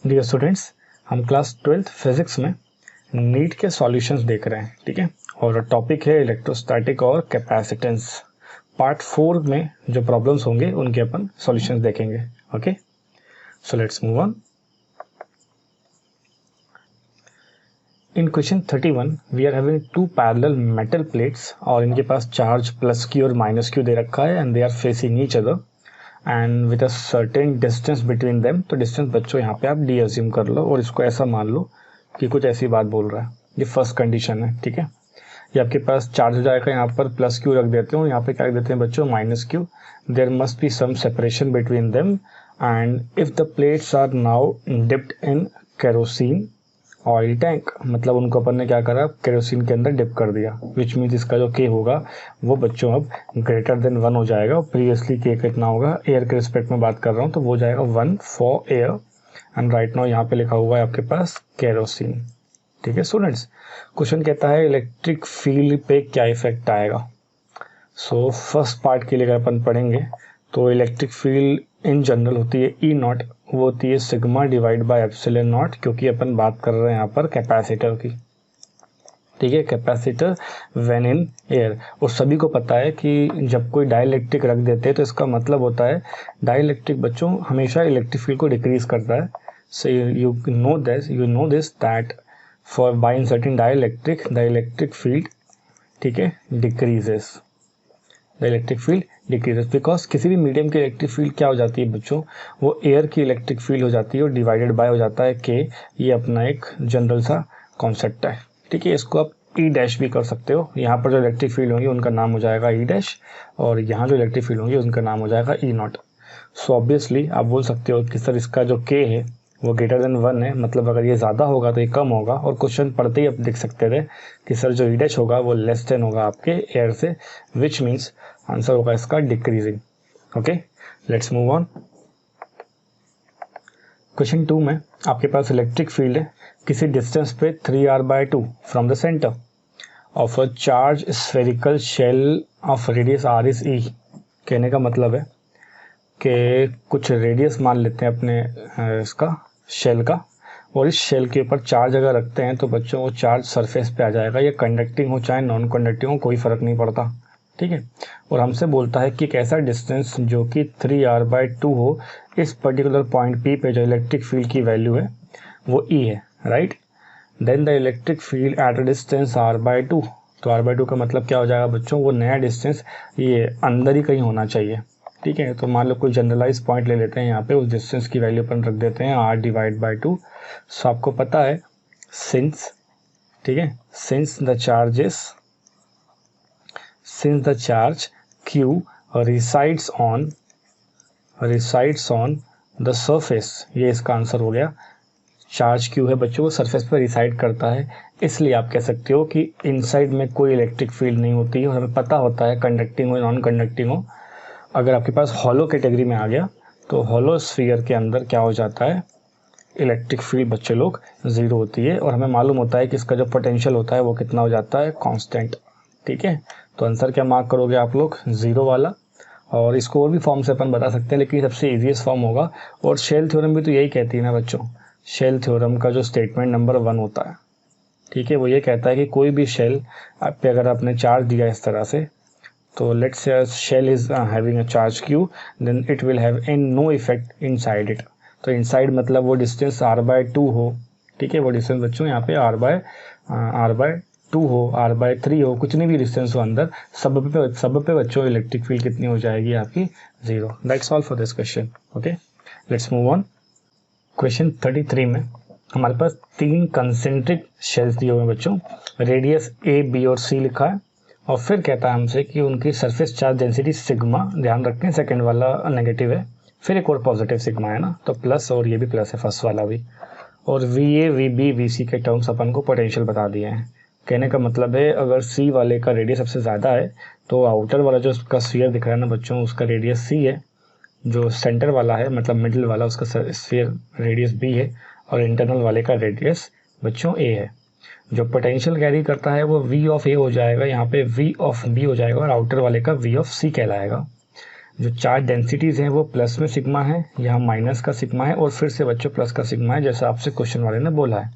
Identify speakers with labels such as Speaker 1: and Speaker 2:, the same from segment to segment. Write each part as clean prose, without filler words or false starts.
Speaker 1: Dear students, हम class 12th physics में NEET के सॉल्यूशंस देख रहे हैं, ठीक है। और टॉपिक है इलेक्ट्रोस्टैटिक और कैपेसिटेंस। पार्ट 4 में जो प्रॉब्लम्स होंगे उनके अपन सॉल्यूशंस देखेंगे। Okay, so let's move on. In question 31 we are having two parallel metal plates और इनके पास चार्ज प्लस क्यू और माइनस क्यू दे रखा है and they are facing each other and with a certain distance between them. तो distance बच्चों यहाँ पे आप डी अज्यूम कर लो और इसको ऐसा मान लो कि कुछ ऐसी बात बोल रहा है। ये फर्स्ट कंडीशन है, ठीक है। ये आपके पास चार्ज हो जाएगा, यहाँ पर प्लस क्यू रख देते हो, यहाँ पे क्या रख देते हैं बच्चों, minus Q. There must be some separation between them and if the plates are now dipped in kerosene oil tank, मतलब उनको अपन ने क्या करा, केरोसिन के अंदर डिप कर दिया, विच मीन्स इसका जो के होगा वो बच्चों अब ग्रेटर देन 1 हो जाएगा। प्रीवियसली के कितना होगा, एयर के रिस्पेक्ट में बात कर रहा हूँ, तो वो जाएगा 1 for air and right now यहाँ पे लिखा हुआ है आपके पास केरोसिन, ठीक है। स्टूडेंट्स, क्वेश्चन कहता है इलेक्ट्रिक फील्ड पे क्या इफेक्ट आएगा। सो फर्स्ट पार्ट के लिए अगर अपन पढ़ेंगे तो इलेक्ट्रिक फील्ड इन जनरल होती है ई नॉट, वो होती है sigma divide by epsilon not, क्योंकि अपन बात कर रहे हैं यहाँ पर कैपेसिटर की, ठीक है। कैपेसिटर व्हेन इन एयर, और सभी को पता है कि जब कोई डाइलेक्ट्रिक रख देते हैं तो इसका मतलब होता है डाइलेक्ट्रिक बच्चों हमेशा इलेक्ट्रिक फील्ड को डिक्रीज करता है। So you know this that for bye inserting dielectric the electric field, ठीक है, decreases. The electric field decreases because किसी भी मीडियम की इलेक्ट्रिक फील्ड क्या हो जाती है बच्चों, वो एयर की इलेक्ट्रिक फील्ड हो जाती है और डिवाइडेड बाय हो जाता है के। ये अपना एक जनरल सा कॉन्सेप्ट है, ठीक है। इसको आप ई डैश भी कर सकते हो। यहाँ पर जो इलेक्ट्रिक फील्ड होंगी उनका नाम हो जाएगा ई डैश और यहाँ जो इलेक्ट्रिक फील्ड होंगी उनका नाम हो जाएगा ई नॉट। सो ऑब्वियसली आप बोल सकते हो कि सर इसका जो के है वो ग्रेटर देन 1 है, मतलब अगर ये ज़्यादा होगा तो ये कम होगा। और क्वेश्चन पढ़ते ही आप देख सकते थे कि सर जो ई डैश होगा वो लेस देन होगा आपके एयर से, विच मीन्स आंसर होगा इसका decreasing. Okay, let's move on. Question 2 में आपके पास इलेक्ट्रिक फील्ड है किसी डिस्टेंस पे 3r/2 from the centre of a charge spherical shell of radius r is e। कहने का मतलब है कि कुछ रेडियस मान लेते हैं अपने इसका शेल का, और इस शेल के ऊपर चार्ज अगर रखते हैं तो बच्चों वो चार्ज सरफेस पे आ जाएगा। ये कंडक्टिंग हो चाहे नॉन कंडक्टिंग हो कोई फर्क नहीं पड़ता, ठीक है। और हमसे बोलता है कि एक ऐसा डिस्टेंस जो कि 3r/2 हो, इस पर्टिकुलर पॉइंट P पे जो इलेक्ट्रिक फील्ड की वैल्यू है वो E है, right. Then the electric field at a distance r/2, तो r/2 का मतलब क्या हो जाएगा बच्चों, वो नया डिस्टेंस ये अंदर ही कहीं होना चाहिए, ठीक है। तो मान लो कोई जनरलाइज पॉइंट ले लेते हैं, यहाँ पे उस डिस्टेंस की वैल्यू अपन रख देते हैं r/2। सो आपको पता है सिंस, ठीक है, since the charge q resides on the surface, ये इसका आंसर हो गया। चार्ज q है बच्चों वो सरफेस पर रिसाइड करता है, इसलिए आप कह सकते हो कि इनसाइड में कोई इलेक्ट्रिक फील्ड नहीं होती है और हमें पता होता है कंडक्टिंग हो नॉन कंडक्टिंग हो। अगर आपके पास हॉलो कैटेगरी में आ गया तो हॉलो स्फीयर के अंदर क्या हो जाता है, इलेक्ट्रिक फील्ड बच्चे लोग 0 होती है और हमें मालूम होता है कि इसका जो पोटेंशियल होता है वो कितना हो जाता है, कांस्टेंट, ठीक है। तो आंसर क्या मार्क करोगे आप लोग, 0 वाला। और इसको और भी फॉर्म से अपन बता सकते हैं लेकिन सबसे ईजीएस्ट फॉर्म होगा, और शेल थ्योरम भी तो यही कहती है ना बच्चों। शेल थ्योरम का जो स्टेटमेंट नंबर 1 होता है, ठीक है, वो ये कहता है कि कोई भी शेल आप पे अगर आपने चार्ज दिया इस तरह से, तो let's say shell is having a charge q, then it will have no effect inside it. तो इनसाइड मतलब वो डिस्टेंस r/2 हो, ठीक है। वो डिस्टेंस बच्चों यहाँ पे r/2 हो, r/3 हो, कुछ नहीं भी डिस्टेंस हो अंदर, सब पे बच्चों इलेक्ट्रिक फील्ड कितनी हो जाएगी आपकी, 0। That's all for this question. Okay, let's move on. Question 33 में हमारे पास 3 कंसेंट्रिक शेल्स दिए हुए हैं बच्चों, रेडियस a, b और c लिखा है, और फिर कहता है हमसे कि उनकी सरफेस चार्ज डेंसिटी सिग्मा, ध्यान रखें सेकंड वाला नेगेटिव है, फिर एक और पॉजिटिव सिग्मा है ना, तो प्लस और ये भी प्लस है फर्स्ट वाला भी, और VA, VB, VC के टर्म्स अपन को पोटेंशियल बता दिए हैं। कहने का मतलब है अगर C वाले का रेडियस सबसे ज़्यादा है तो आउटर वाला जो उसका स्फीयर दिख रहा है ना बच्चों, उसका रेडियस C है, जो सेंटर वाला है मतलब मिडिल वाला उसका स्फीयर रेडियस B है, और इंटरनल वाले का रेडियस बच्चों A है। जो पोटेंशियल कैरी करता है वो V ऑफ A हो जाएगा, यहाँ पे V ऑफ B हो जाएगा, और आउटर वाले का V ऑफ C कहलाएगा। जो चार्ज डेंसिटीज़ हैं वो प्लस में सिग्मा है, यहाँ माइनस का सिग्मा है और फिर से बच्चों प्लस का सिग्मा है, जैसा आपसे क्वेश्चन वाले ने बोला है।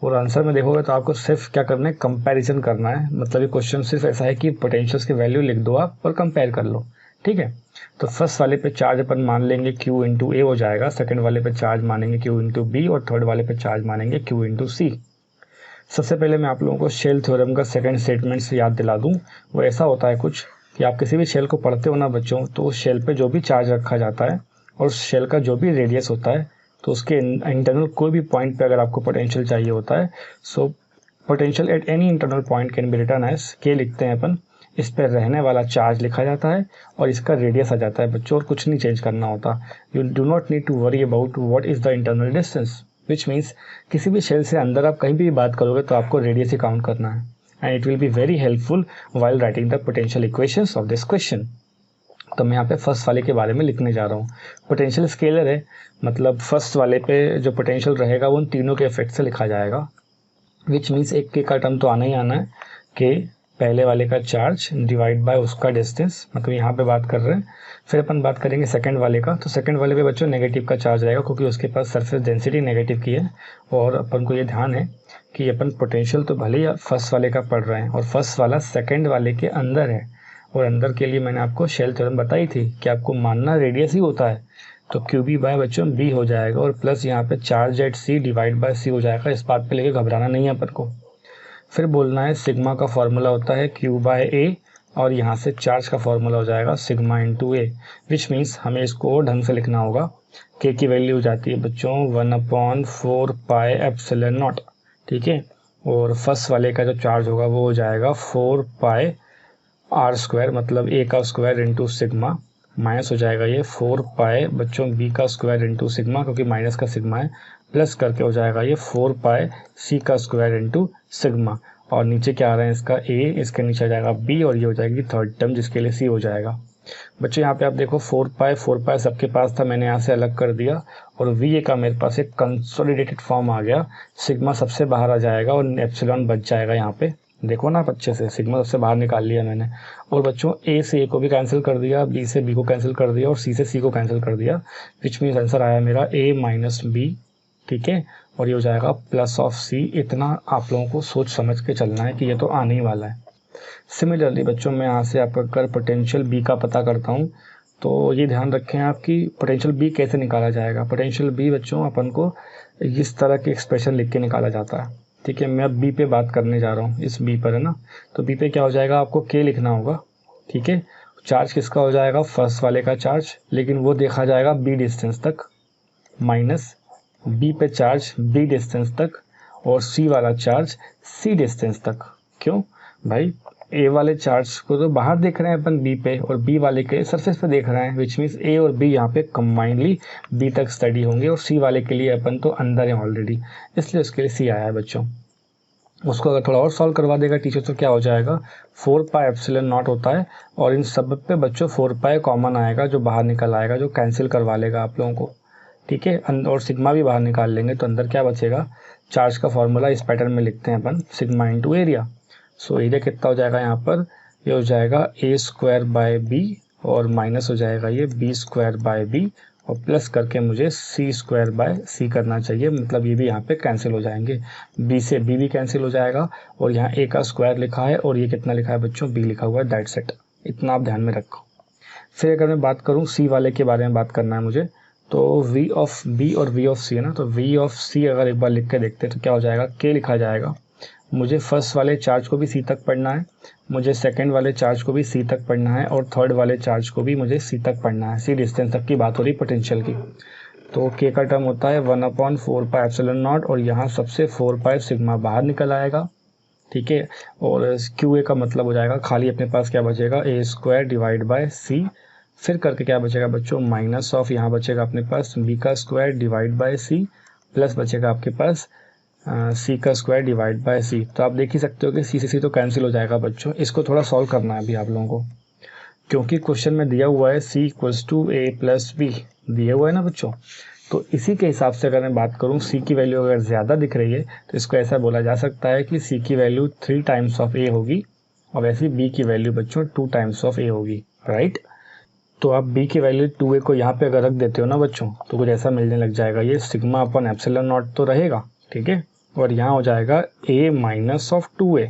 Speaker 1: और आंसर में देखोगे तो आपको सिर्फ क्या करना है, कंपैरिजन करना है। मतलब ये क्वेश्चन सिर्फ ऐसा है कि पोटेंशियल्स की वैल्यू लिख दो आप और कंपेयर कर लो, ठीक है। तो फर्स्ट वाले पे चार्ज अपन मान लेंगे Q इंटू ए हो जाएगा, सेकंड वाले पे चार्ज मानेंगे Q इंटू बी और थर्ड वाले पे चार्ज मानेंगे Q इंटू सी। सबसे पहले मैं आप लोगों को शेल थ्योरम का सेकंड स्टेटमेंट से याद दिला दूं। वो ऐसा होता है कुछ कि आप किसी भी शेल को पढ़ते हो ना बच्चों, तो उस शेल पे जो भी चार्ज रखा जाता है और उस शेल का जो भी रेडियस होता है, तो उसके इंटरनल कोई भी पॉइंट पे अगर आपको पोटेंशियल चाहिए होता है, so potential at any internal point can be return as के लिखते हैं अपन। इस पर रहने वाला चार्ज लिखा जाता है और इसका रेडियस आ जाता है बच्चों, और कुछ नहीं चेंज करना होता। You do not need to worry about what is the internal distance, which means किसी भी शेल से अंदर आप कहीं भी बात करोगे तो आपको रेडियस ही काउंट करना है, and it will be very helpful while writing the potential equations of this question. तो मैं यहाँ पे फर्स्ट वाले के बारे में लिखने जा रहा हूँ। पोटेंशियल स्केलर है, मतलब फर्स्ट वाले पे जो पोटेंशियल रहेगा वो उन तीनों के इफेक्ट से लिखा जाएगा, विच मीन्स एक के का टर्म तो आना ही आना है कि पहले वाले का चार्ज डिवाइड बाय उसका डिस्टेंस, मतलब यहाँ पे बात कर रहे हैं। फिर अपन बात करेंगे सेकंड वाले का, तो सेकंड वाले पे बच्चों नेगेटिव का चार्ज रहेगा क्योंकि उसके पास सरफेस डेंसिटी नेगेटिव की है। और अपन को ये ध्यान है कि अपन पोटेंशियल तो भले ही फर्स्ट वाले का पढ़ रहे हैं और फर्स्ट वाला सेकंड वाले के अंदर है, और अंदर के लिए मैंने आपको शेल थ्योरम बताई थी कि आपको मानना रेडियस ही होता है। तो क्यू बी बाय बच्चों बी हो जाएगा और प्लस यहाँ पे charge at C divide by C हो जाएगा। इस बात पे लेके घबराना नहीं है अपन को। फिर बोलना है सिग्मा का फॉर्मूला होता है क्यू बाय ए, और यहाँ से चार्ज का फॉर्मूला हो जाएगा sigma into A, which means हमें इसको और ढंग से लिखना होगा। के की वैल्यू हो जाती है बच्चों 1/4 पाई एप्सिलॉन नॉट, ठीक है। और फर्स्ट वाले का जो चार्ज होगा वो हो जाएगा 4 पाई आर स्क्वायर, मतलब ए का स्क्वायर इंटू सिग्मा, माइनस हो जाएगा ये 4 पाई बच्चों बी का स्क्वायर इंटू सिग्मा, क्योंकि माइनस का सिग्मा है, प्लस करके हो जाएगा ये 4 पाई सी का स्क्वायर इंटू सिग्मा। और नीचे क्या आ रहा है इसका ए, इसके नीचे आ जाएगा बी, और ये हो जाएगी थर्ड टर्म जिसके लिए सी हो जाएगा। बच्चों यहाँ पे आप देखो 4 पाई सबके पास था, मैंने यहाँ से अलग कर दिया, और वी ए का मेरे पास एक कंसोलिडेटेड फॉर्म आ गया। सिग्मा सबसे बाहर आ जाएगा और एप्सिलॉन बच जाएगा। यहाँ पे देखो ना आप अच्छे से, सिग्मा सबसे बाहर निकाल लिया मैंने। और बच्चों ए से ए को भी कैंसिल कर दिया, बी से बी को कैंसिल कर दिया और सी से सी को कैंसिल कर दिया, विच मीन्स आंसर आया मेरा ए माइनस बी, ठीक है। और ये हो जाएगा प्लस ऑफ सी। इतना आप लोगों को सोच समझ के चलना है कि ये तो आने ही वाला है। सिमिलरली बच्चों मैं यहाँ से आपका अगर पोटेंशियल बी का पता करता हूँ, तो ये ध्यान रखें आप कि पोटेंशियल बी कैसे निकाला जाएगा। पोटेंशियल बी बच्चों अपन को इस तरह के एक्सप्रेशन लिख के निकाला जाता है, ठीक है। मैं अब बी पे बात करने जा रहा हूँ, इस बी पर है ना। तो बी पे क्या हो जाएगा, आपको के लिखना होगा, ठीक है। चार्ज किसका हो जाएगा, फर्स्ट वाले का चार्ज, लेकिन वो देखा जाएगा बी डिस्टेंस तक, माइनस बी पे चार्ज बी डिस्टेंस तक और सी वाला चार्ज सी डिस्टेंस तक। क्यों भाई, ए वाले चार्ज को तो बाहर देख रहे हैं अपन बी पे, और बी वाले के सरफेस पे देख रहे हैं, विच मीन्स ए और बी यहाँ पे कंबाइनली बी तक स्टडी होंगे, और सी वाले के लिए अपन तो अंदर है ऑलरेडी, इसलिए उसके लिए सी आया है बच्चों। उसको अगर थोड़ा और सॉल्व करवा देगा टीचर तो क्या हो जाएगा, 4 पाई एप्सिलॉन नॉट होता है, और इन सब पे बच्चों 4 पाई कॉमन आएगा जो बाहर निकल आएगा, जो कैंसिल करवा लेगा आप लोगों को, ठीक है। और सिग्मा भी बाहर निकाल लेंगे तो अंदर क्या बचेगा, चार्ज का फॉर्मूला इस पैटर्न में लिखते हैं अपन, sigma into area. So area कितना हो जाएगा यहाँ पर, ये हो जाएगा ए स्क्वायर बाय बी, और माइनस हो जाएगा ये बी स्क्वायर बाय बी, और प्लस करके मुझे सी स्क्वायर बाय सी करना चाहिए, मतलब ये भी यहाँ पे कैंसिल हो जाएंगे, बी से बी भी कैंसिल हो जाएगा, और यहाँ ए का स्क्वायर लिखा है और ये कितना लिखा है बच्चों, बी लिखा हुआ है, दैट्स इट। इतना आप ध्यान में रखो। फिर अगर मैं बात करूँ सी वाले के बारे में बात करना है मुझे, तो v ऑफ b और v ऑफ c है ना, तो v ऑफ c अगर एक बार लिख के देखते हैं तो क्या हो जाएगा, k लिखा जाएगा। मुझे फर्स्ट वाले चार्ज को भी c तक पढ़ना है, मुझे सेकंड वाले चार्ज को भी c तक पढ़ना है, और थर्ड वाले चार्ज को भी मुझे c तक पढ़ना है। c डिस्टेंस तक की बात हो रही पोटेंशियल की। तो k का टर्म होता है 1/4 पाई एप्सिलॉन नॉट, और यहाँ सबसे 4 पाई सिग्मा बाहर निकल आएगा, ठीक है। और QA का मतलब हो जाएगा खाली अपने पास क्या बचेगा, ए स्क्वायर डिवाइड बाय सी, फिर करके क्या बचेगा बच्चों, माइनस ऑफ यहाँ बचेगा अपने पास बी का square divide by C, plus बचेगा आपके पास सी का स्क्वायर डिवाइड बाय सी। तो आप देख ही सकते हो कि सी से सी तो कैंसिल हो जाएगा बच्चों। इसको थोड़ा सॉल्व करना है अभी आप लोगों को, क्योंकि क्वेश्चन में दिया हुआ है C equals to A plus B, दिया हुआ है ना बच्चों। तो इसी के हिसाब से अगर मैं बात करूँ, सी की वैल्यू अगर ज़्यादा दिख रही है तो इसको ऐसा बोला जा सकता है कि सी की वैल्यू 3 टाइम्स ऑफ ए होगी, और वैसे बी की वैल्यू बच्चों 2 टाइम्स ऑफ ए होगी, राइट। तो आप b की वैल्यू 2a को यहाँ पे अगर रख देते हो ना बच्चों, तो कुछ ऐसा मिलने लग जाएगा, ये सिग्मा अपॉन एप्सिलॉन नॉट तो रहेगा, ठीक है, और यहाँ हो जाएगा a minus of 2a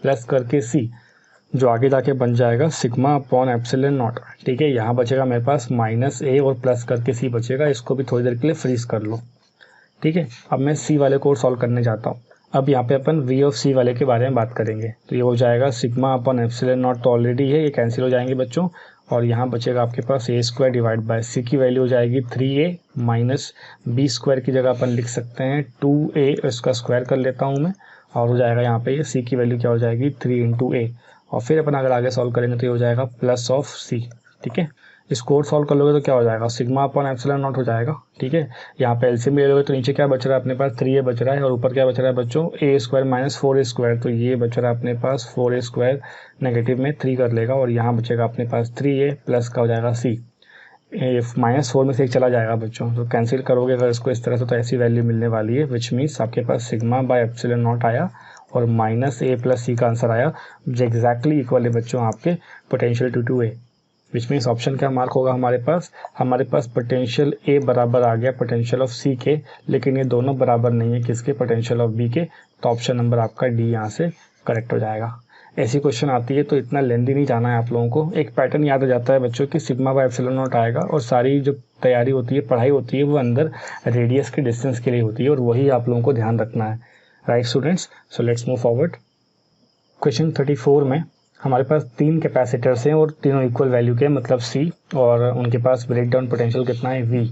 Speaker 1: plus करके c, जो आगे जाके बन जाएगा सिग्मा अपॉन एप्सिलॉन नॉट, ठीक है। यहाँ बचेगा मेरे पास माइनस a और प्लस करके c बचेगा, इसको भी थोड़ी देर के लिए फ्रीज कर लो, ठीक है। अब मैं c वाले को सॉल्व करने जाता हूँ। अब यहाँ पे अपन v ऑफ c वाले के बारे में बात करेंगे, तो ये हो जाएगा सिग्मा अपॉन एप्सिलॉन नॉट तो ऑलरेडी है, ये कैंसिल हो जाएंगे बच्चों, और यहाँ बचेगा आपके पास a square divide bye c की वैल्यू हो जाएगी 3a माइनस b स्क्वायर की जगह अपन लिख सकते हैं 2a, इसका स्क्वायर कर लेता हूँ मैं, और हो जाएगा यहाँ पे ये c की वैल्यू क्या हो जाएगी 3 इंटू a, और फिर अपन अगर आगे सॉल्व करेंगे तो ये हो जाएगा प्लस ऑफ c, ठीक है। इसको सॉल्व कर लोगे तो क्या हो जाएगा सिग्मा अपॉन एप्सिलॉन नॉट हो जाएगा, ठीक है। यहाँ पे एलसीएम ले लोगे तो नीचे क्या बच रहा है अपने पास 3a बच रहा है, और ऊपर क्या बच रहा है बच्चों a square minus 4a square, तो ये बच रहा है अपने पास 4a स्क्वायर नेगेटिव में 3 कर लेगा, और यहाँ बचेगा अपने पास 3a प्लस का हो जाएगा c, माइनस 4 में से एक चला जाएगा बच्चों, तो कैंसिल करोगे अगर इसको इस तरह से तो ऐसी वैल्यू मिलने वाली है, विच मीन्स आपके पास सिग्मा बाय एप्सिलॉन नॉट आया और माइनस a प्लस c का आंसर आया, जो एग्जैक्टली इक्वल है बच्चों आपके potential to a, which means option क्या मार्क होगा हमारे पास पोटेंशियल a बराबर आ गया पोटेंशियल ऑफ c के, लेकिन ये दोनों बराबर नहीं है किसके, पोटेंशियल ऑफ b के, तो ऑप्शन नंबर आपका डी यहाँ से करेक्ट हो जाएगा। ऐसी क्वेश्चन आती है तो इतना लेंदी नहीं जाना है आप लोगों को, एक पैटर्न याद आ जाता है बच्चों कि सिग्मा बाय एप्सिलॉन नॉट आएगा, और सारी जो तैयारी होती है पढ़ाई होती है वो अंदर रेडियस के डिस्टेंस के लिए होती है, और वही आप लोगों को ध्यान रखना है, right students. So let's move forward. Question 34 में हमारे पास 3 कैपेसिटर्स हैं और तीनों इक्वल वैल्यू के, मतलब C, और उनके पास ब्रेक डाउन पोटेंशियल कितना है V,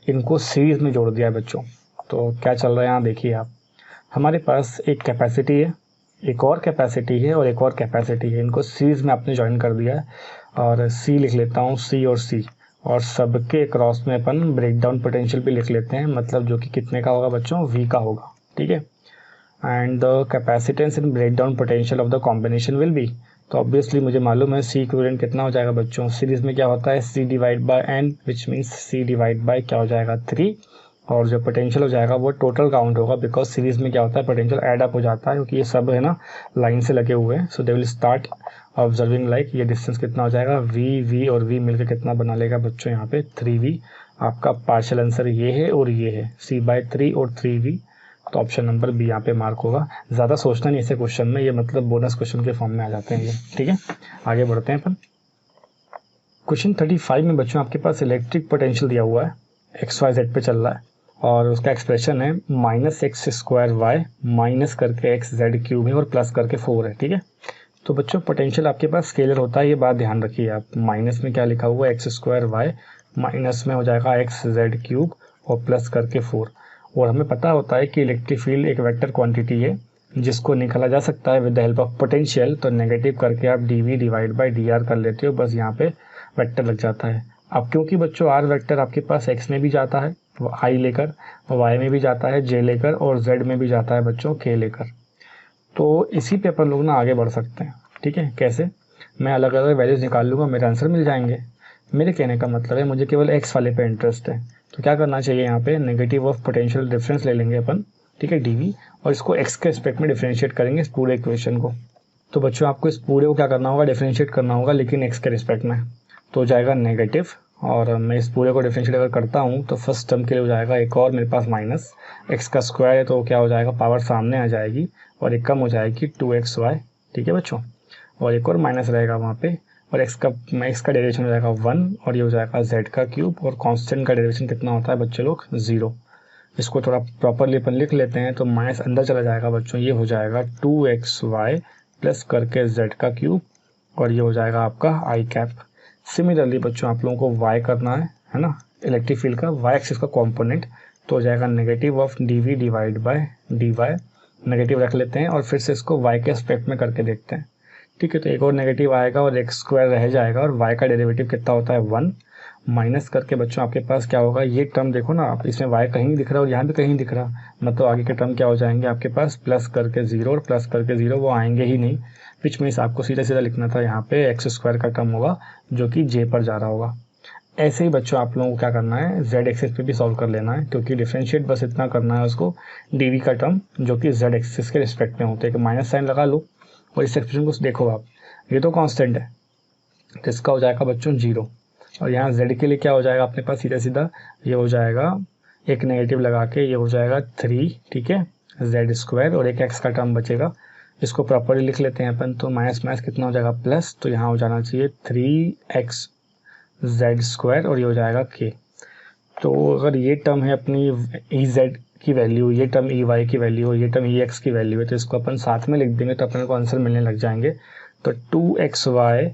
Speaker 1: इनको सीरीज में जोड़ दिया है बच्चों। तो क्या चल रहा है यहाँ देखिए आप, हमारे पास एक कैपेसिटी है, एक और कैपेसिटी है और एक और कैपेसिटी है, इनको सीरीज में आपने ज्वाइन कर दिया है, और C लिख लेता हूँ C और C, और सबके क्रॉस में अपन ब्रेक डाउन पोटेंशियल भी लिख लेते हैं, मतलब जो कि कितने का होगा बच्चों V का होगा, ठीक है। And the capacitance in break down potential of the combination will be, तो ऑब्वियसली मुझे मालूम है C इक्विवेलेंट कितना हो जाएगा बच्चों, सीरीज में क्या होता है C divide by n, which means C divide by क्या हो जाएगा 3, और जो पोटेंशियल हो जाएगा वो टोटल काउंट होगा, बिकॉज सीरीज में क्या होता है पोटेंशियल ऐड अप हो जाता है, क्योंकि ये सब है ना लाइन से लगे हुए हैं। So they will start observing like, ये डिस्टेंस कितना हो जाएगा V और V मिलकर कितना बना लेगा बच्चों यहाँ पे 3V, आपका पार्शियल आंसर ये है और ये है C/3 और 3V, तो ऑप्शन नंबर बी यहाँ पे मार्क होगा। ज़्यादा सोचना नहीं ऐसे क्वेश्चन में, ये मतलब बोनस क्वेश्चन के फॉर्म में आ जाते हैं ये, ठीक है। आगे बढ़ते हैं अपन। क्वेश्चन 35 में बच्चों आपके पास इलेक्ट्रिक पोटेंशियल दिया हुआ है, XYZ पे चल रहा है, और उसका एक्सप्रेशन है -x² माइनस करके xz³ है और प्लस करके 4 है, ठीक है। तो बच्चों पोटेंशियल आपके पास स्केलर होता है, ये बात ध्यान रखिए आप, माइनस में क्या लिखा हुआ है x² माइनस में हो जाएगा xz³ और प्लस करके 4, और हमें पता होता है कि इलेक्ट्रिक फील्ड एक वेक्टर क्वांटिटी है जिसको निकाला जा सकता है with the help of potential, तो नेगेटिव करके आप dv डिवाइड बाय dr कर लेते हो, बस यहाँ पे वेक्टर लग जाता है। अब क्योंकि बच्चों r वेक्टर आपके पास x में भी जाता है i लेकर, y में भी जाता है j लेकर, और z में भी जाता है बच्चों k लेकर, तो इसी पे अपन लोग ना आगे बढ़ सकते हैं, ठीक है। कैसे, मैं अलग अलग वैल्यूज निकाल लूँगा, मेरे आंसर मिल जाएंगे। मेरे कहने का मतलब है मुझे केवल x वाले पे इंटरेस्ट है, तो क्या करना चाहिए यहाँ पे नेगेटिव ऑफ पोटेंशियल डिफरेंस ले लेंगे अपन, ठीक है, dv, और इसको x के रिस्पेक्ट में डिफरेंशिएट करेंगे इस पूरे इक्वेशन को। तो बच्चों आपको इस पूरे को क्या करना होगा, डिफरेंशिएट करना होगा, लेकिन x के रिस्पेक्ट में, तो हो जाएगा नेगेटिव, और मैं इस पूरे को डिफरेंशिएट अगर करता हूँ तो फर्स्ट टर्म के लिए हो जाएगा एक और मेरे पास माइनस, x का स्क्वायर है तो क्या हो जाएगा पावर सामने आ जाएगी, और एक कम हो जाएगी 2xy, ठीक है बच्चों, और एक और माइनस रहेगा वहाँ पे, और x का डेरिवेशन हो जाएगा 1, और ये हो जाएगा z³, और कांस्टेंट का डेरिवेशन कितना होता है बच्चे लोग 0। इसको थोड़ा प्रॉपरली अपन लिख लेते हैं, तो माइनस अंदर चला जाएगा बच्चों, ये हो जाएगा 2xy प्लस करके z³, और ये हो जाएगा आपका i। सिमिलरली बच्चों आप लोगों को y करना है ना, इलेक्ट्रिक फील्ड का y एक्सिस का कॉम्पोनेंट, तो हो जाएगा negative of dv divide by dy, negative रख लेते हैं और फिर से इसको y के एस्पेक्ट में करके देखते हैं, ठीक है। तो एक और नेगेटिव आएगा और x² रह जाएगा, और y का डेरिवेटिव कितना होता है 1, माइनस करके बच्चों आपके पास क्या होगा, ये टर्म देखो ना आप, इसमें y कहीं नहीं दिख रहा और यहाँ भी कहीं नहीं दिख रहा, मतलब आगे के टर्म क्या हो जाएंगे आपके पास प्लस करके 0 और प्लस करके 0, वो आएंगे ही नहीं, विच मीन्स आपको सीधा सीधा लिखना था यहाँ पे x² का टर्म होगा जो कि j पर जा रहा होगा। ऐसे ही बच्चों आप लोगों को क्या करना है, z एक्सिस पे भी सॉल्व कर लेना है, क्योंकि डिफरेंशिएट बस इतना करना है उसको, dv का टर्म जो कि z एक्सिस के रिस्पेक्ट में होते हैं, माइनस साइन लगा लो, और इस एक्सप्रेशन को देखो आप, ये तो कांस्टेंट है, तो इसका हो जाएगा बच्चों 0, और यहाँ z के लिए क्या हो जाएगा अपने पास, सीधा सीधा ये हो जाएगा, एक नेगेटिव लगा के ये हो जाएगा 3, ठीक है, z स्क्वायर, और एक x का टर्म बचेगा, इसको प्रॉपरली लिख लेते हैं अपन। तो माइनस माइनस कितना हो जाएगा प्लस, तो यहाँ हो जाना चाहिए 3x z स्क्वायर, और ये हो जाएगा k। तो अगर ये टर्म है अपनी ई जेड की वैल्यू, ये टर्म ई वाई की वैल्यू, ये टर्म ई एक्स की वैल्यू है, तो इसको अपन साथ में लिख देंगे तो अपने को आंसर मिलने लग जाएंगे। तो 2xy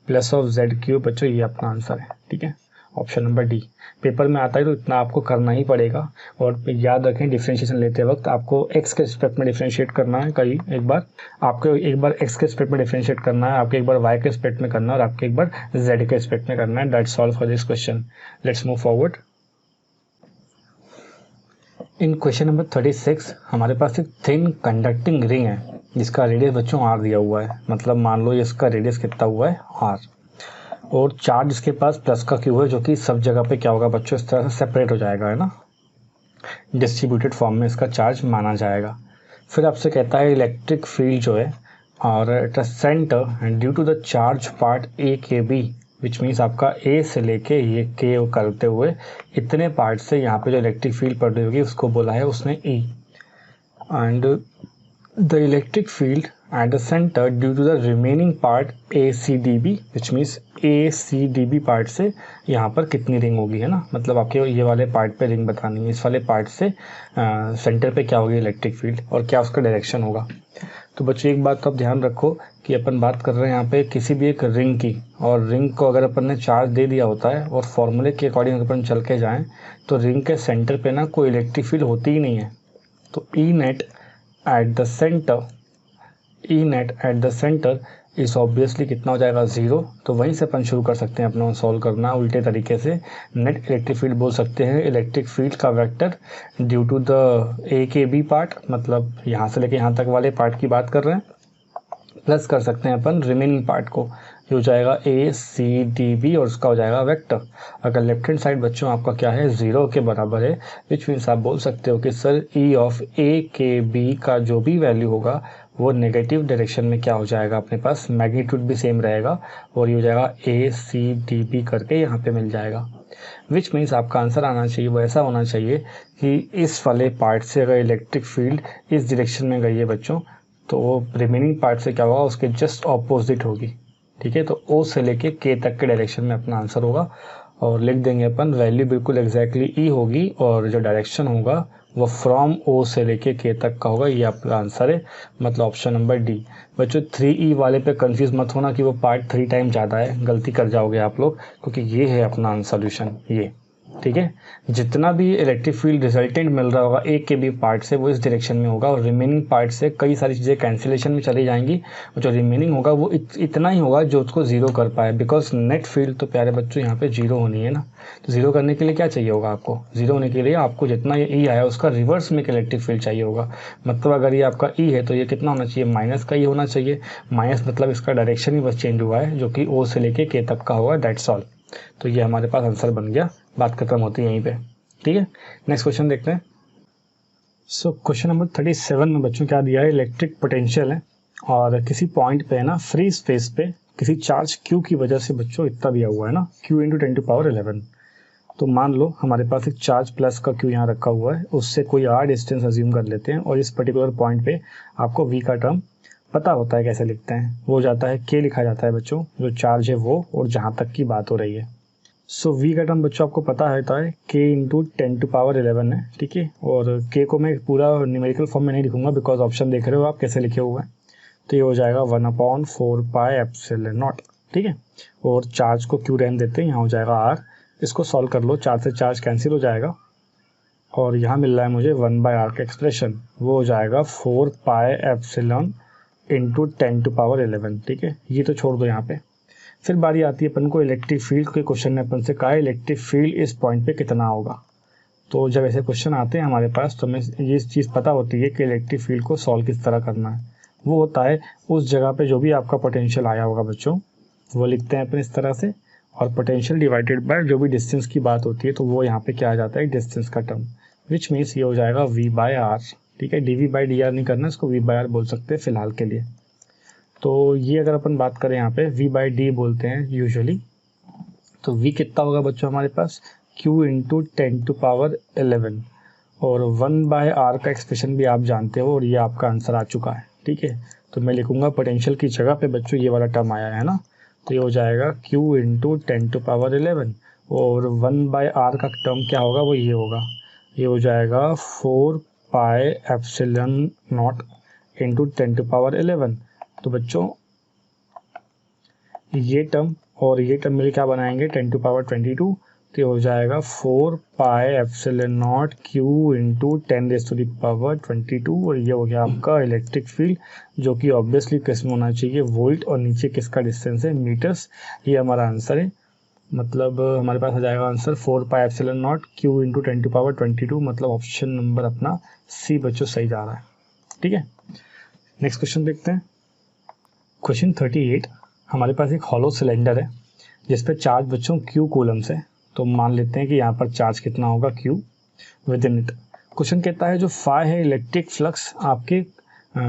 Speaker 1: plus of Z cube, बच्चों ये अपना आंसर है, ठीक है, ऑप्शन नंबर डी। पेपर में आता है तो इतना आपको करना ही पड़ेगा। और याद रखें डिफ्रेंशिएशन लेते वक्त आपको एक्स के रिस्पेक्ट में डिफ्रेंशिएट करना है, कहीं एक बार आपको एक बार एक्स के रिस्पेक्ट में डिफ्रेंशिएट करना है, आपको एक बार वाई के रिस्पेक्ट में करना है, और आपको एक बार जेड के रिस्पेक्ट में करना है। That's all for this question. Let's move forward. In question number 36 हमारे पास एक थिन कंडक्टिंग रिंग है जिसका रेडियस बच्चों आर दिया हुआ है, मतलब मान लो इसका रेडियस कितना हुआ है आर, और चार्ज इसके पास प्लस का क्यू है जो कि सब जगह पे क्या होगा बच्चों, इस तरह से सेपरेट हो जाएगा, है ना, डिस्ट्रीब्यूटेड फॉर्म में इसका चार्ज माना जाएगा। फिर आपसे कहता है इलेक्ट्रिक फील्ड जो है और at the centre due to the charge part A के बी, विच मीन्स आपका ए से लेके ये के करते हुए इतने पार्ट से यहाँ पे जो इलेक्ट्रिक फील्ड पड़ रही होगी उसको बोला है उसने E. And the electric field at the center due to the remaining part ACDB, which means ACDB part से यहाँ पर कितनी रिंग होगी, है ना, मतलब आपके ये वाले पार्ट पे रिंग बतानी है, इस वाले पार्ट से सेंटर पे क्या होगी इलेक्ट्रिक फील्ड और क्या उसका डायरेक्शन होगा। तो बच्चों एक बात तो आप ध्यान रखो कि अपन बात कर रहे हैं यहाँ पे किसी भी एक रिंग की, और रिंग को अगर अपन ने चार्ज दे दिया होता है और फॉर्मूले के अकॉर्डिंग अपन चल के जाएँ तो रिंग के सेंटर पे ना कोई इलेक्ट्रिक फील्ड होती ही नहीं है। तो E net at the center, E net at the center is obviously कितना हो जाएगा 0। तो वहीं से अपन शुरू कर सकते हैं अपना सॉल्व करना उल्टे तरीके से। नेट इलेक्ट्रिक फील्ड बोल सकते हैं इलेक्ट्रिक फील्ड का vector due to the A के बी पार्ट, मतलब यहाँ से लेके यहाँ तक वाले पार्ट की बात कर रहे हैं, प्लस कर सकते हैं अपन रिमेनिंग पार्ट को, ये हो जाएगा ए सी डी बी और उसका हो जाएगा वेक्टर। अगर लेफ्ट हैंड साइड बच्चों आपका क्या है 0 के बराबर है, विच मीन्स आप बोल सकते हो कि सर ई ऑफ ए के बी का जो भी वैल्यू होगा वो नेगेटिव डायरेक्शन में क्या हो जाएगा अपने पास, मैग्नीट्यूड भी सेम रहेगा और ये हो जाएगा ए सी डी बी करके यहाँ पे मिल जाएगा। विच मीन्स आपका आंसर आना चाहिए वो ऐसा होना चाहिए कि इस वाले पार्ट से अगर इलेक्ट्रिक फील्ड इस डायरेक्शन में गई है बच्चों तो वो रिमेनिंग पार्ट से क्या होगा उसके जस्ट ऑपोजिट होगी, ठीक है। तो ओ से लेके के तक के डायरेक्शन में अपना आंसर होगा और लिख देंगे अपन वैल्यू बिल्कुल एग्जैक्टली ई होगी और जो डायरेक्शन होगा वो फ्रॉम ओ से लेके के तक का होगा, ये आपका आंसर है, मतलब ऑप्शन नंबर डी। बच्चों 3E वाले पे कंफ्यूज मत होना कि वो पार्ट 3 टाइम ज़्यादा है, गलती कर जाओगे आप लोग, क्योंकि ये है अपना आंसर सोल्यूशन ये, ठीक है। जितना भी इलेक्ट्रिक फील्ड रिजल्टेंट मिल रहा होगा ए के बी पार्ट से वो इस डायरेक्शन में होगा और रिमेनिंग पार्ट से कई सारी चीज़ें कैंसिलेशन में चली जाएंगी और जो रिमेनिंग होगा वो इतना ही होगा जो उसको जीरो कर पाए, बिकॉज नेट फील्ड तो प्यारे बच्चों यहाँ पे जीरो होनी है ना। तो जीरो करने के लिए क्या चाहिए होगा आपको, जीरो होने के लिए आपको जितना ये ई आया उसका रिवर्स में एक इलेक्ट्रिक फील्ड चाहिए होगा। मतलब अगर ये आपका ई है तो ये कितना होना चाहिए, माइनस का ही होना चाहिए। माइनस मतलब इसका डायरेक्शन ही बस चेंज हुआ है जो कि ओ से लेके के तक का होगा, दैट्स ऑल। तो ये हमारे पास आंसर बन गया, बात खत्म होती है यहीं पे, ठीक है। नेक्स्ट क्वेश्चन देखते हैं। सो क्वेश्चन नंबर 37 में बच्चों क्या दिया है, इलेक्ट्रिक पोटेंशियल है और किसी पॉइंट पे ना फ्री स्पेस पे किसी चार्ज Q की वजह से बच्चों इतना दिया हुआ है ना, Q × 10⁻11। तो मान लो हमारे पास एक चार्ज प्लस का Q यहाँ रखा हुआ है, उससे कोई r डिस्टेंस अज्यूम कर लेते हैं और इस पर्टिकुलर पॉइंट पे आपको V का टर्म पता होता है कैसे लिखते हैं, वो जाता है K लिखा जाता है बच्चों, जो चार्ज है वो और जहाँ तक की बात हो रही है। सो V का टर्म बच्चों आपको पता है K × 10⁻11 है, ठीक है। और K को मैं पूरा न्यूमेरिकल फॉर्म में नहीं लिखूंगा बिकॉज ऑप्शन देख रहे हो आप कैसे लिखे हुए हैं, तो ये हो जाएगा 1/4πε0, ठीक है। और चार्ज को Q रहने देते हैं, यहाँ हो जाएगा R, इसको सॉल्व कर लो, चार्ज से चार्ज कैंसिल हो जाएगा और यहाँ मिल रहा है मुझे 1/r का एक्सप्रेशन, वो हो जाएगा 4πε × 10⁻11, ठीक है। ये तो छोड़ दो यहाँ पे। फिर बारी आती है अपन को इलेक्ट्रिक फील्ड के क्वेश्चन ने अपन से कहा है इलेक्ट्रिक फील्ड इस पॉइंट पे कितना होगा। तो जब ऐसे क्वेश्चन आते हैं हमारे पास तो हमें ये चीज़ पता होती है कि इलेक्ट्रिक फील्ड को सॉल्व किस तरह करना है। वो होता है उस जगह पे जो भी आपका पोटेंशियल आया होगा बच्चों वो लिखते हैं अपन इस तरह से, और पोटेंशियल डिवाइडेड बाय जो भी डिस्टेंस की बात होती है तो वो यहाँ पे क्या आ जाता है डिस्टेंस का टर्म, विच मीन्स ये हो जाएगा V/r, ठीक है। dV/dr नहीं करना, इसको V/r बोल सकते हैं फिलहाल के लिए। तो ये अगर अपन बात करें यहाँ पे V/d बोलते हैं यूजुअली, तो v कितना होगा बच्चों हमारे पास q इंटू 10⁻11 और 1/r का एक्सप्रेशन भी आप जानते हो और ये आपका आंसर आ चुका है। ठीक है, तो मैं लिखूंगा पोटेंशियल की जगह पे बच्चों ये वाला टर्म आया है ना, तो ये हो जाएगा q इंटू 10⁻11 और 1/r का टर्म क्या होगा वो ये होगा, ये हो जाएगा 4πε0 इंटू 10⁻11। तो बच्चों ये टर्म और ये टर्म मिल क्या बनाएंगे 10⁻22, तो हो जाएगा 4πε0 q इंटू 10⁻22 और ये हो गया आपका इलेक्ट्रिक फील्ड, जो कि ऑब्वियसली किस में होना चाहिए वोल्ट, और नीचे किसका डिस्टेंस है मीटर्स। ये हमारा आंसर है, मतलब हमारे पास आ जाएगा आंसर 4πε0 q इंटू 10⁻22, मतलब ऑप्शन नंबर अपना सी बच्चों सही जा रहा है। ठीक है, नेक्स्ट क्वेश्चन देखते हैं। क्वेश्चन 38, हमारे पास एक हॉलो सिलेंडर है जिस पे चार्ज बच्चों q कूलम्स है। तो मान लेते हैं कि यहाँ पर चार्ज कितना होगा q with in it. Question कहता है जो फाई है इलेक्ट्रिक फ्लक्स आपके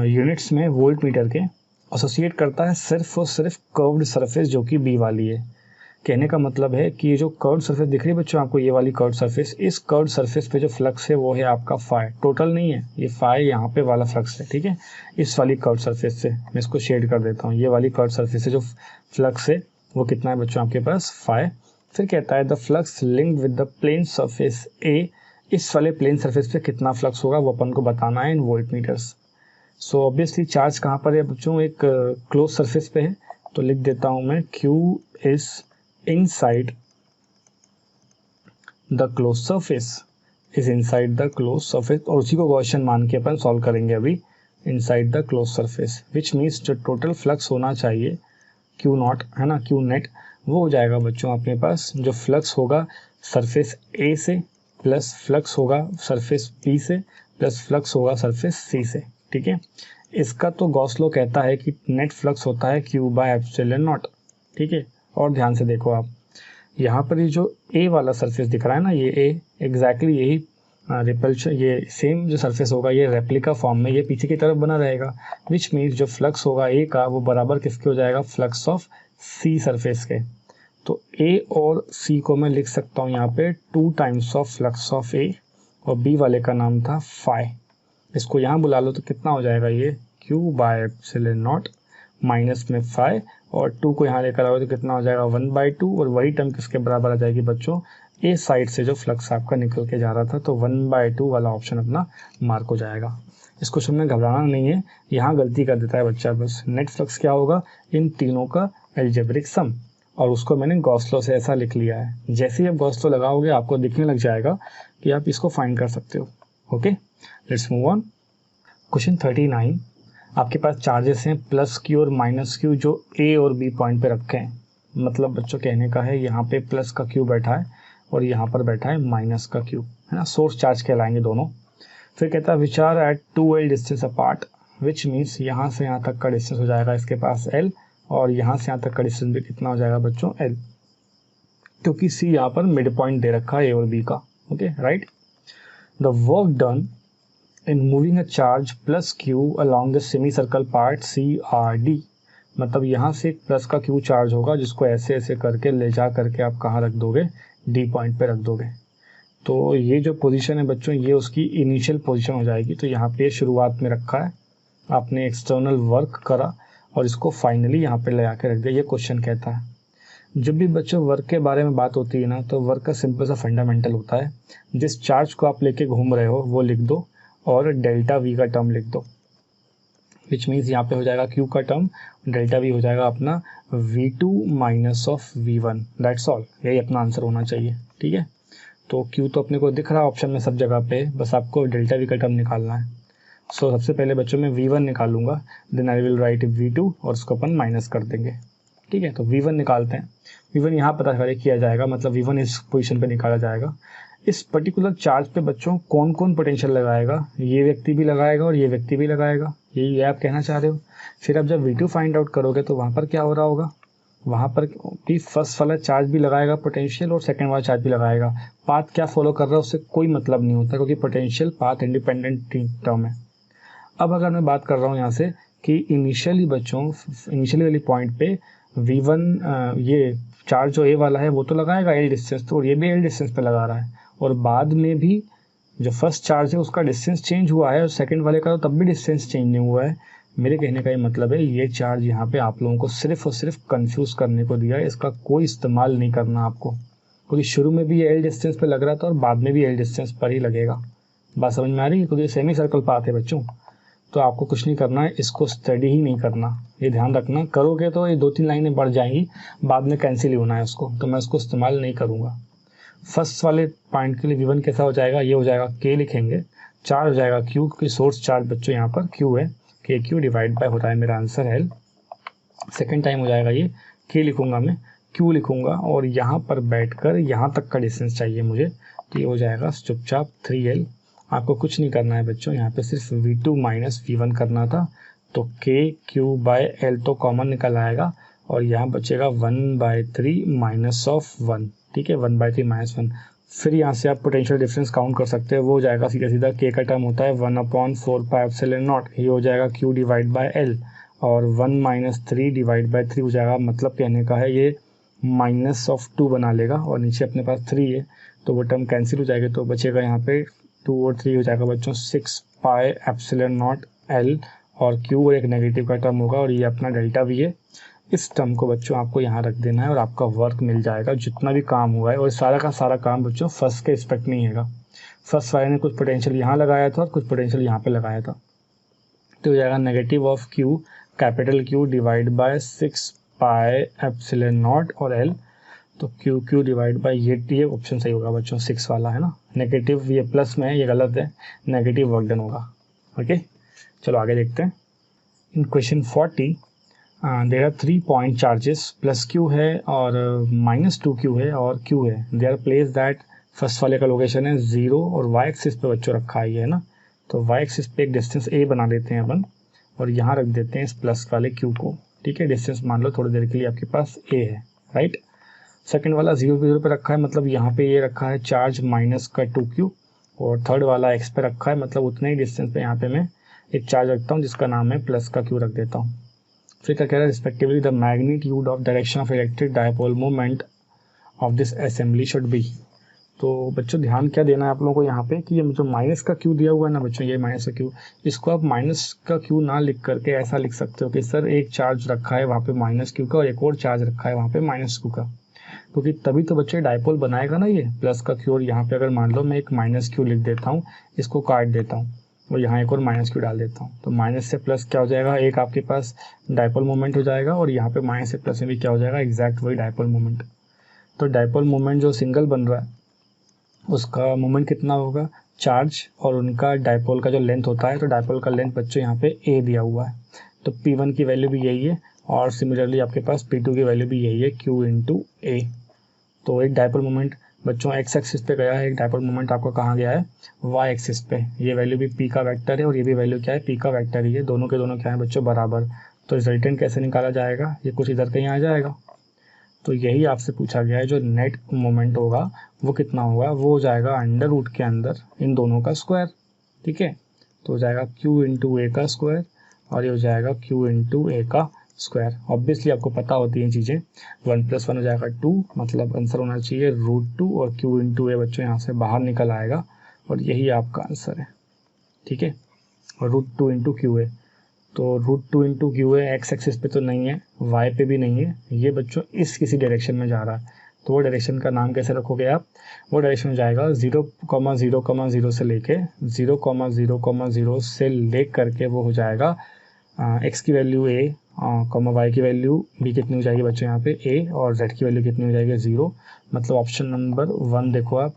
Speaker 1: यूनिट्स में वोल्ट मीटर के एसोसिएट करता है सिर्फ और सिर्फ कर्व्ड सरफेस जो कि बी वाली है। कहने का मतलब है कि ये जो कर्व्ड सरफेस दिख रही है बच्चों आपको, ये वाली कर्व्ड सरफेस, इस कर्व्ड सरफेस पे जो फ्लक्स है वो है आपका फाई, टोटल नहीं है ये फाई, यहाँ पे वाला फ्लक्स है। ठीक है, इस वाली कर्व्ड सरफेस से मैं इसको शेड कर देता हूँ, ये वाली कर्व्ड सरफेस से जो फ्लक्स है वो कितना है बच्चों आपके पास फाई। फिर कहता है the flux linked with the plane surface A, इस वाले प्लेन सरफेस पे कितना फ्लक्स होगा वो अपन को बताना है in voltmeters. So obviously charge कहाँ पर है बच्चों, एक क्लोज सरफेस पे है, तो लिख देता हूँ मैं q is inside the closed surface, is inside the closed surface, और उसी को गॉसियन मान के अपन सॉल्व करेंगे अभी। inside the closed surface which means जो टोटल फ्लक्स होना चाहिए q नॉट है ना, q नेट, वो हो जाएगा बच्चों अपने पास जो फ्लक्स होगा सरफेस a से प्लस फ्लक्स होगा सरफेस b से प्लस फ्लक्स होगा सरफेस c से। ठीक है, इसका तो गॉस लॉ कहता है कि नेट फ्लक्स होता है q/ε0। ठीक है, और ध्यान से देखो आप, यहाँ पर ये जो A वाला सरफेस दिख रहा है ना, ये A एग्जैक्टली यही रिपल्शन, ये सेम जो सरफेस होगा ये रेप्लिका फॉर्म में ये पीछे की तरफ बना रहेगा, विच मीन्स जो फ्लक्स होगा A का वो बराबर किसके हो जाएगा फ्लक्स ऑफ C सरफेस के। तो A और C को मैं लिख सकता हूँ यहाँ पे 2 times of flux of A, और B वाले का नाम था फाई, इसको यहाँ बुला लो तो कितना हो जाएगा ये q/ε0 माइनस में फाई, और 2 को यहाँ लेकर आओ तो कितना हो जाएगा 1/2, और वही टर्म किसके बराबर आ जाएगी बच्चों ए साइड से जो फ्लक्स आपका निकल के जा रहा था, तो 1/2 वाला ऑप्शन अपना मार्क हो जाएगा। इस क्वेश्चन में घबराना नहीं है, यहाँ गलती कर देता है बच्चा बस। नेट फ्लक्स क्या होगा इन तीनों का एल्जेब्रिक सम, और उसको मैंने गॉस लॉ से ऐसा लिख लिया है। जैसे ही आप गॉस लॉ लगाओगे आपको दिखने लग जाएगा कि आप इसको फाइंड कर सकते हो। Okay, let's move on. Question 39, आपके पास चार्जेस हैं प्लस q और माइनस q जो a और b पॉइंट पे रखे हैं। मतलब बच्चों कहने का है यहाँ पे प्लस का q बैठा है और यहाँ पर बैठा है माइनस का q, है ना, सोर्स चार्ज कहलाएंगे दोनों। फिर कहता है which are at 2l distance apart, which means यहाँ से यहाँ तक का डिस्टेंस हो जाएगा इसके पास l, और यहाँ से यहाँ तक का डिस्टेंस भी कितना हो जाएगा बच्चों l, क्योंकि c यहाँ पर मिड पॉइंट दे रखा है a और b का। Okay right, the work done in moving a charge plus q along the semicircle part CRD, मतलब यहाँ से एक प्लस का q चार्ज होगा जिसको ऐसे ऐसे करके ले जा करके आप कहाँ रख दोगे D पॉइंट पे रख दोगे। तो ये जो पोजीशन है बच्चों ये उसकी इनिशियल पोजीशन हो जाएगी। तो यहाँ पे शुरुआत में रखा है, आपने एक्सटर्नल वर्क करा और इसको फाइनली यहाँ पे ले आके रख दिया। ये क्वेश्चन कहता है जब भी बच्चों वर्क के बारे में बात होती है ना, तो वर्क का सिंपल सा फंडामेंटल होता है, जिस चार्ज को आप लेके घूम रहे हो वो लिख दो और डेल्टा वी का टर्म लिख दो, विच मीन्स यहाँ पे हो जाएगा q का टर्म, डेल्टा वी हो जाएगा अपना v2 minus of v1, that's all. यही अपना आंसर होना चाहिए। ठीक है, तो q तो अपने को दिख रहा है ऑप्शन में सब जगह पे, बस आपको डेल्टा वी का टर्म निकालना है। सो सबसे पहले बच्चों में v1 निकालूंगा, then I will write v2 और उसको अपन माइनस कर देंगे। ठीक है, तो v1 निकालते हैं। v1 यहाँ पता किया जाएगा, मतलब v1 इस पोजीशन पे निकाला जाएगा। इस पर्टिकुलर चार्ज पे बच्चों कौन कौन पोटेंशियल लगाएगा, ये व्यक्ति भी लगाएगा और ये व्यक्ति भी लगाएगा, यही आप कहना चाह रहे हो। फिर अब जब v2 फाइंड आउट करोगे तो वहाँ पर क्या हो रहा होगा, वहाँ पर भी फर्स्ट वाला चार्ज भी लगाएगा पोटेंशियल और सेकंड वाला चार्ज भी लगाएगा। पाथ क्या फॉलो कर रहा है उससे कोई मतलब नहीं होता, क्योंकि पोटेंशियल पाथ इंडिपेंडेंट टर्म है। अब अगर मैं बात कर रहा हूँ यहाँ से कि इनिशियली बच्चों इनिशियली वाली पॉइंट पे v1 ये चार्ज जो ए वाला है वो तो लगाएगा एल डिस्टेंस, तो और ये भी एल डिस्टेंस पे लगा रहा है, और बाद में भी जो फर्स्ट चार्ज है उसका डिस्टेंस चेंज हुआ है और सेकंड वाले का तो तब भी डिस्टेंस चेंज नहीं हुआ है। मेरे कहने का ये मतलब है ये चार्ज यहाँ पे आप लोगों को सिर्फ और सिर्फ कंफ्यूज करने को दिया है, इसका कोई इस्तेमाल नहीं करना आपको, क्योंकि शुरू में भी ये एल डिस्टेंस पे लग रहा था और बाद में भी एल डिस्टेंस पर ही लगेगा। बात समझ में आ रही है? क्योंकि सेमी सर्कल पाथ है बच्चों, तो आपको कुछ नहीं करना है, इसको स्टडी ही नहीं करना, ये ध्यान रखना। करोगे तो ये 2-3 लाइनें बढ़ जाएंगी, बाद में कैंसिल ही होना है उसको, तो मैं उसको इस्तेमाल नहीं करूँगा। फर्स्ट वाले पॉइंट के लिए V1 कैसा हो जाएगा, ये हो जाएगा K लिखेंगे, चार्ज हो जाएगा Q, क्योंकि सोर्स चार्ज बच्चों यहाँ पर Q है, KQ डिवाइड बाय होता है मेरा आंसर L। सेकेंड टाइम हो जाएगा ये K लिखूंगा मैं, Q लिखूंगा, और यहाँ पर बैठकर यहाँ तक का डिस्टेंस चाहिए मुझे, तो ये हो जाएगा चुपचाप 3L। आपको कुछ नहीं करना है बच्चों, यहाँ पे सिर्फ V2 माइनस V1 करना था, तो KQ बाय L तो कॉमन निकल आएगा और यहाँ बचेगा 1/3 माइनस ऑफ 1, ठीक है, 1/3 माइनस 1। फिर यहाँ से आप पोटेंशियल डिफरेंस काउंट कर सकते हैं, वो हो जाएगा सीधा सीधा K का टर्म होता है 1/4πε0, ये हो जाएगा Q डिवाइड बाय L, और 1 माइनस 3 डिवाइड बाय 3 हो जाएगा, मतलब कहने का है ये माइनस ऑफ 2 बना लेगा, और नीचे अपने पास 3 है तो वो टर्म कैंसिल हो जाएगी, तो बचेगा यहाँ पे 2 और 3 हो जाएगा बच्चों 6πε0 L, और Q और एक नेगेटिव का टर्म होगा, और ये अपना डेल्टा V है। इस टर्म को बच्चों आपको यहाँ रख देना है और आपका वर्क मिल जाएगा, जितना भी काम हुआ है, और सारा का सारा काम बच्चों फर्स्ट के रिस्पेक्ट में ही है। फर्स्ट वाले ने कुछ पोटेंशियल यहाँ लगाया था और कुछ पोटेंशियल यहाँ पे लगाया था, तो हो जाएगा negative of Q, capital Q divide by 6πε0 और L, तो Q डिवाइड बाय ये ऑप्शन सही होगा बच्चों, 6 वाला है ना, नेगेटिव ये प्लस में है, ये गलत है, नेगेटिव वर्क डन होगा। ओके, चलो आगे देखते हैं। In question 40 there are 3 point charges, plus Q है और माइनस 2Q है और Q है, they are place that, first वाले का लोकेशन है 0 और y एक्सिस पे बच्चों रखा है ना, तो y एक्सिस पे एक डिस्टेंस a बना देते हैं अपन, और यहाँ रख देते हैं इस प्लस वाले Q को, ठीक है, डिस्टेंस मान लो थोड़ी देर के लिए आपके पास a है, राइट। सेकंड वाला 0 पे रखा है, मतलब यहाँ पे ये रखा है चार्ज माइनस का 2Q, और थर्ड वाला x पे रखा है, मतलब उतने ही डिस्टेंस पे यहाँ पे मैं एक चार्ज रखता हूँ जिसका नाम है प्लस का Q रख देता हूँ। फिर क्या कह रहा है, respectively the magnitude of direction of electric dipole movement of this assembly should be. तो बच्चों ध्यान क्या देना है आप लोगों को यहाँ पे कि ये जो माइनस का Q दिया हुआ है ना बच्चों, ये माइनस का Q, इसको आप माइनस का Q ना लिख करके ऐसा लिख सकते हो कि सर एक चार्ज रखा है वहाँ पे माइनस Q का और एक और चार्ज रखा है वहाँ पे माइनस Q का, क्योंकि तभी तो बच्चे डायपोल बनाएगा ना ये प्लस का Q, और यहाँ पे अगर मान लो मैं एक माइनस Q लिख देता हूँ, इसको काट देता हूँ और यहाँ एक और माइनस Q डाल देता हूँ, तो माइनस से प्लस क्या हो जाएगा, एक आपके पास डायपोल मोमेंट हो जाएगा, और यहाँ पे माइनस से प्लस में भी क्या हो जाएगा, एग्जैक्ट वही डायपोल मोमेंट। तो डायपोल मोमेंट जो सिंगल बन रहा है उसका मोमेंट कितना होगा, चार्ज और उनका डायपोल का जो लेंथ होता है, तो डायपोल का लेंथ बच्चों यहाँ पे a दिया हुआ है, तो P1 की वैल्यू भी यही है, और सिमिलरली आपके पास P2 की वैल्यू भी यही है, Q इंटू a। तो एक डायपोल मोमेंट बच्चों x एक्सिस पे गया है, एक डायपोल मोमेंट आपका कहाँ गया है, y एक्सिस पे, ये वैल्यू भी p का वेक्टर है और ये भी वैल्यू क्या है, p का वेक्टर ही है, दोनों के दोनों क्या है बच्चों, बराबर। तो रिजल्टेंट कैसे निकाला जाएगा, ये कुछ इधर कहीं आ जाएगा, तो यही आपसे पूछा गया है, जो नेट मोमेंट होगा वो कितना होगा, वो हो जाएगा अंडर रूट के अंदर इन दोनों का स्क्वायर, ठीक है, तो हो जाएगा Q इंटू ए का स्क्वायर और ये हो जाएगा Q इंटू ए का स्क्वायर। ऑब्वियसली आपको पता होती हैं चीज़ें, 1 + 1 हो जाएगा 2, मतलब आंसर होना चाहिए √2, और Q इंटू ए बच्चों यहाँ से बाहर निकल आएगा और यही आपका आंसर है, ठीक है, और √2 इंटू क्यू ए। तो √2 into Q A x axis पे तो नहीं है, वाई पे भी नहीं है, ये बच्चों इस किसी डायरेक्शन में जा रहा है, तो वो डायरेक्शन का नाम कैसे रखोगे आप, वो डायरेक्शन में जाएगा 0,0,0 से लेके 0,0,0 से ले करके वो हो जाएगा एक्स की वैल्यू ए, वाई की वैल्यू बी कितनी हो जाएगी बच्चों यहाँ पे ए, और जेड की वैल्यू कितनी हो जाएगी 0। मतलब ऑप्शन नंबर 1 देखो आप,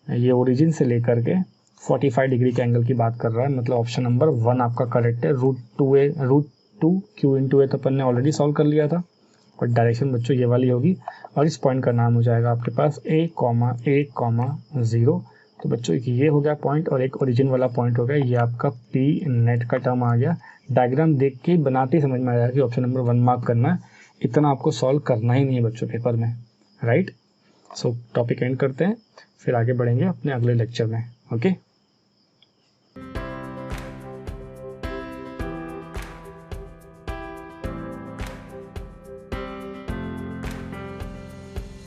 Speaker 1: ये ओरिजिन से लेकर के 45 डिग्री के एंगल की बात कर रहा है, मतलब ऑप्शन नंबर 1 आपका करेक्ट है। √2 क्यू इंटू ए तो अपन ने ऑलरेडी सॉल्व कर लिया था, और डायरेक्शन बच्चों ये वाली होगी, और इस पॉइंट का नाम हो जाएगा आपके पास A,0। तो बच्चों ये हो गया पॉइंट, और एक ओरिजिन वाला पॉइंट हो गया, ये आपका P नेट का टर्म आ गया। डायग्राम देख के बनाते ही समझ में आ जाएगा कि ऑप्शन नंबर 1 मार्क करना है, इतना आपको सॉल्व करना ही नहीं है बच्चों पेपर में, राइट। सो टॉपिक एंड करते हैं, फिर आगे बढ़ेंगे अपने अगले लेक्चर में, ओके।